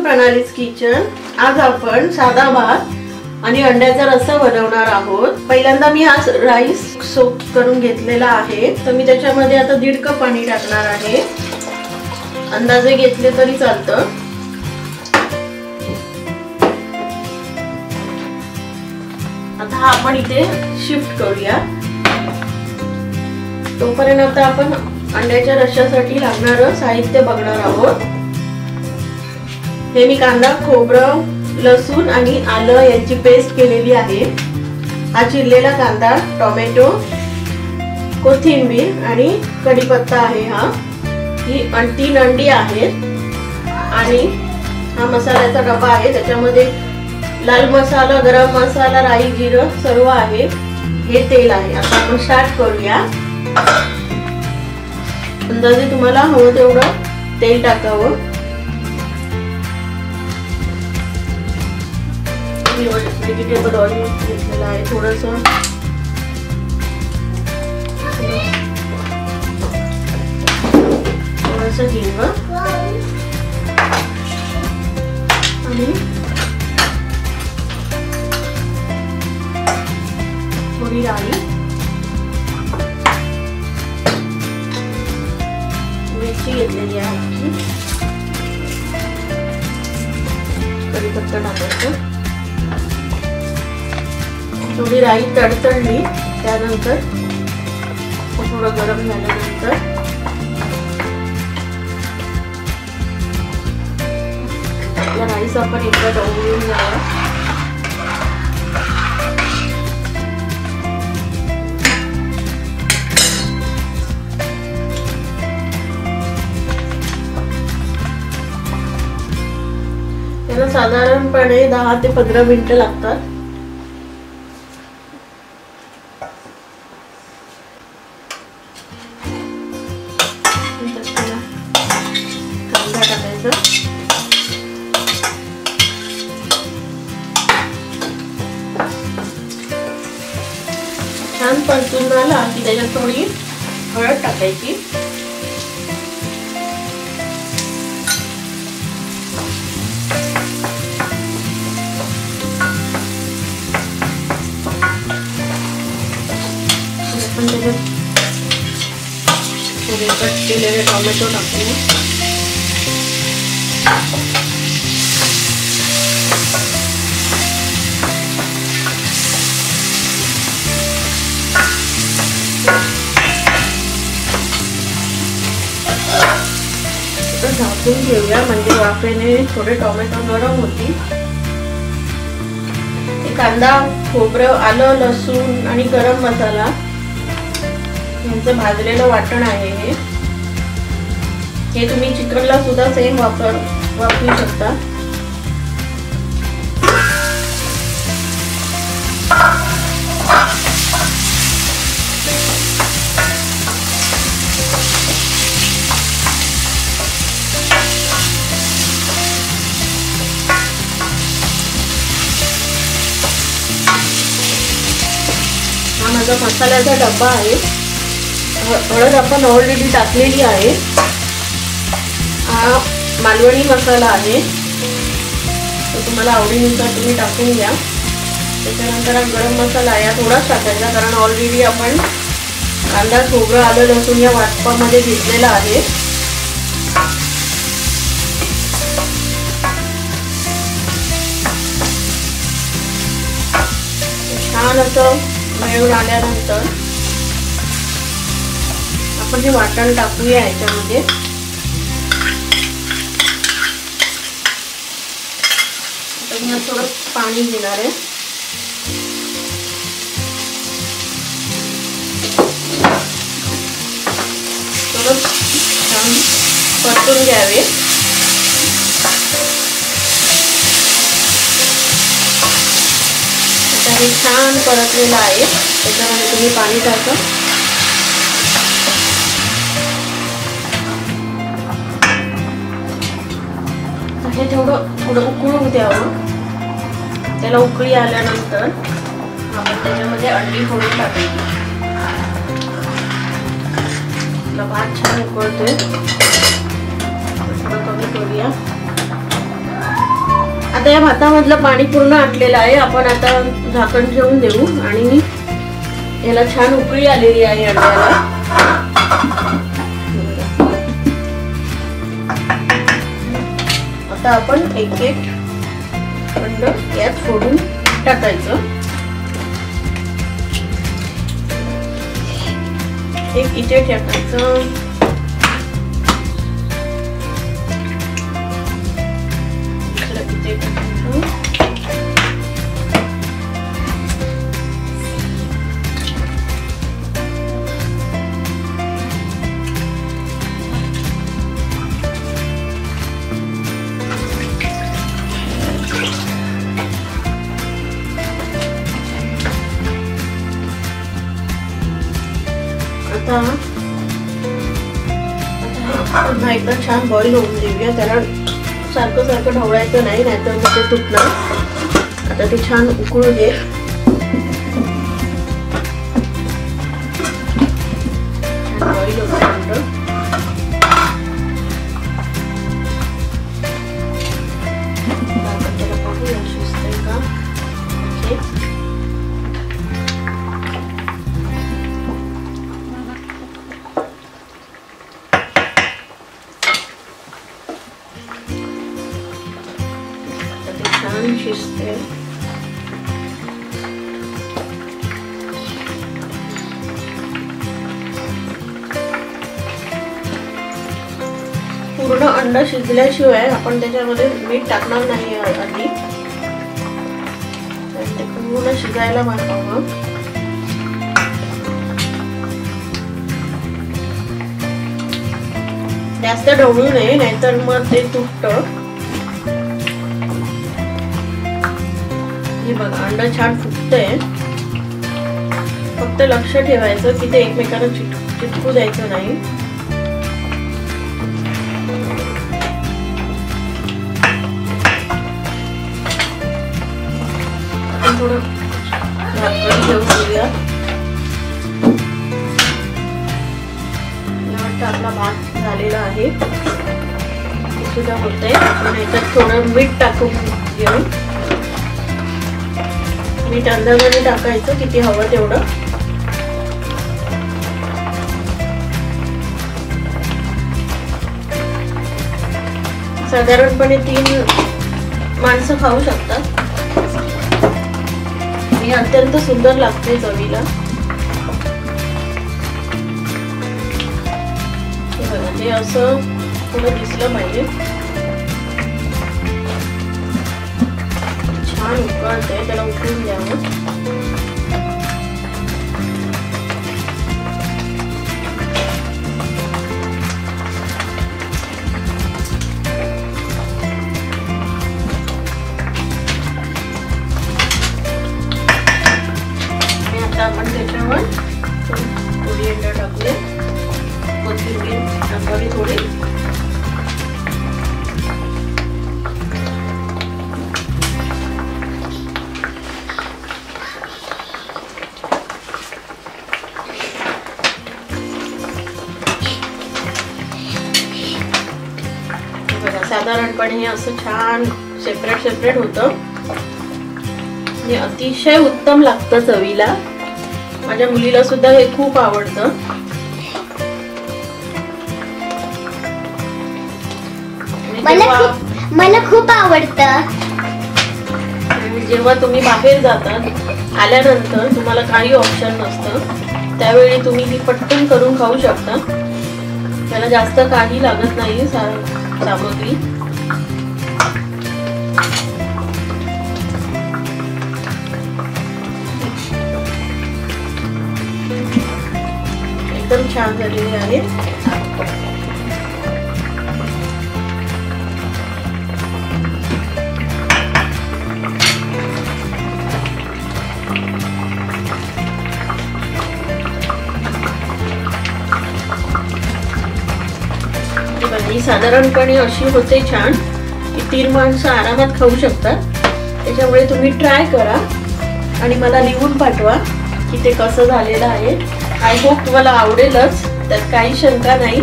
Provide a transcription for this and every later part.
प्रणालीज kitchen. आज आपण साधा भात आणि अंड्याचा रस्सा बनवणार आहोत। पहिल्यांदा मी हा राईस सोक करून घेतलेला आहे, तर मी त्याच्यामध्ये आता 1.5 कप पाणी टाकणार आहे। अंदाजे घेतले तरी चालतं। आता आपण इथे शिफ्ट करूया। तोपर्यंत आता आपण अंड्याच्या रश्श्यासाठी लागणारं साहित्य बघणार आहोत। हे मी कांदा, खोबरं, लसूण आणि आलं यांची पेस्ट केलेली आहे। हा चिरलेला कांदा, टोमॅटो, कोथिंबीर आणि कढीपत्ता आहे। ही 3 अंडी आहेत आणि हा मसाल्याचा डबा आहे। त्याच्यामध्ये लाल मसाला, गरम मसाला, राई, जिरं सर्व आहे। हे तेल आहे। आता आपण स्टार्ट करूया। अंदाजे तुम्हाला हवं तेवढं तेल टाकावं। व्हेजिटेबल ऑइल घेतलेलं आहे थोडंसं। हिंग आणि थोडी राई, मिरची घेतलेली आहे, कढीपत्ता टाकायचं। थोडी राई तडतडली त्यानंतर थोडं गरम झाल्यानंतर आपला राईस आपण एकदा ढवळून घ्यावा। त्याला साधारणपणे 10 ते 15 मिनिटं लागतात। कांदा टाकायचा, छान परतून झाला की त्याच्यात थोडी हळद टाकायची। आपण त्याच्यात थोडे कट केलेले टोमॅटो टाकूया। झाकून घेऊया म्हणजे वाफेने थोडे टोमॅटो गरम होतील। कांदा, खोबरं, आलं, लसूण आणि गरम मसाला यांचं भाजलेलं वाटण आहे। हे तुम्ही चिकनला सुद्धा सेम वापरू शकता। हा माझा मसाल्याचा डब्बा आहे। हळद आपण ऑलरेडी टाकलेली आहे। हा मालवणी मसाला आहे, तो तुम्हाला आवडीनुसार तुम्ही टाकून घ्या। त्याच्यानंतर हा गरम मसाला या थोडाच टाकायचा, कारण ऑलरेडी आपण कांदा, खोबरं, आलं, लसूण या वाटपामध्ये घेतलेला आहे। छान असं मिळून आल्यानंतर आपण हे वाटण टाकूया याच्यामध्ये। आता मी थोडं पाणी घेणार आहे। थोडं छान परतून घ्यावे। आता हे छान परतलेलं आहे, त्याच्यामध्ये तुम्ही पाणी टाका। हे थोडं उकळून द्यावं। त्याला उकळी आल्यानंतर आपण त्याच्यामध्ये अंडी फोडून टाकायची। भात छान उकळतोय, थोडं कमी करूया। आता या भातामधलं पाणी पूर्ण आटलेलं आहे. आपण आता झाकण ठेवून देऊ आणि याला छान उकळी आलेली आहे अंड्याला. आता आपण एक एक अंड यात फोडून टाकायचं. एक इथे टाकायचं, इथे टाकायचं. आता एकदा छान बॉईल होऊन देऊया. त्याला सारखं सारखं ढवळायचं नाही, नाहीतर मग ते तुटणार. आता ते छान उकळू दे. छान बॉईल होतं अंड. आपण त्याला पाहूया शिजतंय का. छान शिजते. पूर्ण अंड शिजल्याशिवाय आपण त्याच्यामध्ये मीठ टाकणार नाही आधी. ते पूर्ण शिजायला पाहिजे. जास्त ढवळू नये, नाहीतर मग ते तुटतं. हे बघा अंड छान फुटतंय. फक्त लक्ष ठेवायचं की ते एकमेकांना चिटकू द्यायचं नाही. थोडं झाकण ठेवून घेऊया. आपला भात झालेला आहे. हे सुद्धा होतंय. आपण याच्यात थोडं मीठ टाकून घेऊ. मीठ अंदाजाने टाकायचं किती हवं तेवढं. साधारणपणे 3 माणसं खाऊ शकतात. हे अत्यंत सुंदर लागते चवीला. हे असं थोडं दिसलं पाहिजे. छान उकळते, त्याला उकळून द्यावं. आता आपण त्याच्यावर कोरिएंडर टाकूया. कोथिंबीर टाकावी थोडी. साधारणपणे हे असं छान सेपरेट होतं. हे अतिशय उत्तम लागतं चवीला. माझ्या मुलीला सुद्धा हे खूप आवडतं. मला खूप आवडतं. जेव्हा तुम्ही बाहेर जातात आल्यानंतर तुम्हाला काही ऑप्शन नसतं, त्यावेळी तुम्ही ती पटकन करून खाऊ शकता. त्याला जास्त काही लागत नाही सामग्री. एकदम छान झालेले आहे. ही साधारणपणे अशी होते छान की 3 माणसं आरामात खाऊ शकतात. त्याच्यामुळे तुम्ही ट्राय करा आणि मला लिहून पाठवा की ते कसं झालेलं आहे. आय होप तुम्हाला आवडेलच, त्यात काही शंका नाही.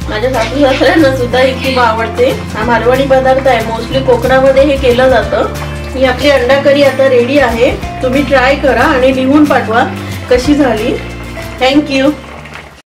माझ्या सासू सासऱ्यांना सुद्धा ही खूप आवडते. हा मालवणी पदार्थ आहे, मोस्टली कोकणामध्ये हे केलं जातं. ही आपली अंडा करी आता रेडी आहे. तुम्ही ट्राय करा आणि लिहून पाठवा कशी झाली. थँक्यू.